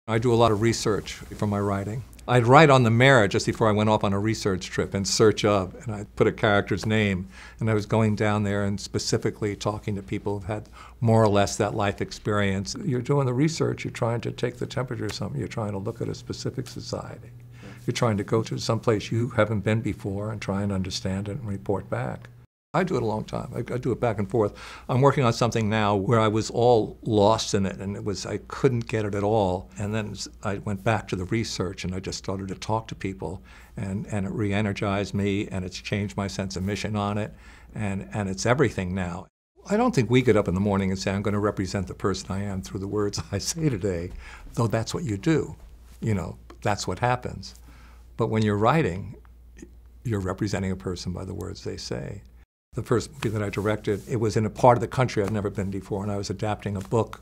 I do a lot of research for my writing. I'd write on the mirror just before I went off on a research trip in search of, and I'd put a character's name, and I was going down there and specifically talking to people who've had more or less that life experience. You're doing the research, you're trying to take the temperature of something, you're trying to look at a specific society. You're trying to go to some place you haven't been before and try and understand it and report back. I do it a long time. I do it back and forth. I'm working on something now where I was all lost in it, and I couldn't get it at all. And then I went back to the research, and I just started to talk to people, and it re-energized me, and it's changed my sense of mission on it, and it's everything now. I don't think we get up in the morning and say, I'm going to represent the person I am through the words I say today, though that's what you do. You know, that's what happens. But when you're writing, you're representing a person by the words they say. The first movie that I directed, it was in a part of the country I'd never been before, and I was adapting a book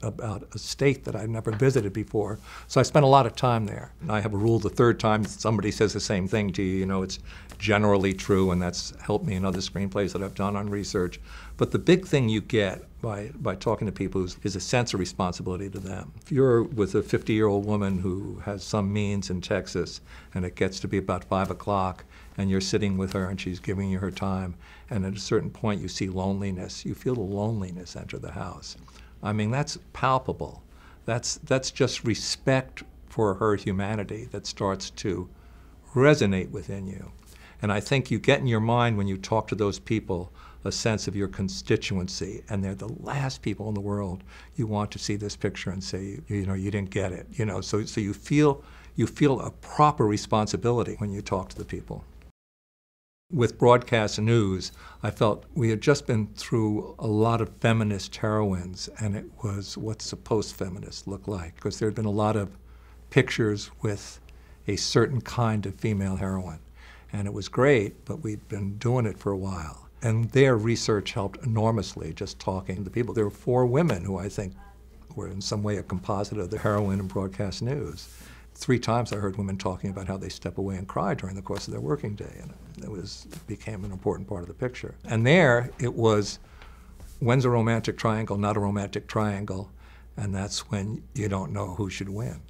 about a state that I'd never visited before. So I spent a lot of time there. And I have a rule: the third time somebody says the same thing to you, you know it's generally true, and that's helped me in other screenplays that I've done on research. But the big thing you get by talking to people is a sense of responsibility to them. If you're with a 50-year-old woman who has some means in Texas, and it gets to be about 5 o'clock, and you're sitting with her and she's giving you her time, and at a certain point you see loneliness, you feel the loneliness enter the house. I mean, that's palpable. That's just respect for her humanity that starts to resonate within you. And I think you get in your mind when you talk to those people a sense of your constituency, and they're the last people in the world you want to see this picture and say, you know, you didn't get it. You know, so you feel a proper responsibility when you talk to the people. With broadcast news, I felt we had just been through a lot of feminist heroines, and it was what's a post-feminist look like? Because there had been a lot of pictures with a certain kind of female heroine. And it was great, but we'd been doing it for a while. And their research helped enormously, just talking to people. There were 4 women who I think were in some way a composite of the heroine in broadcast news. 3 times I heard women talking about how they step away and cry during the course of their working day, and it became an important part of the picture. And there it was, when's a romantic triangle not a romantic triangle, and that's when you don't know who should win.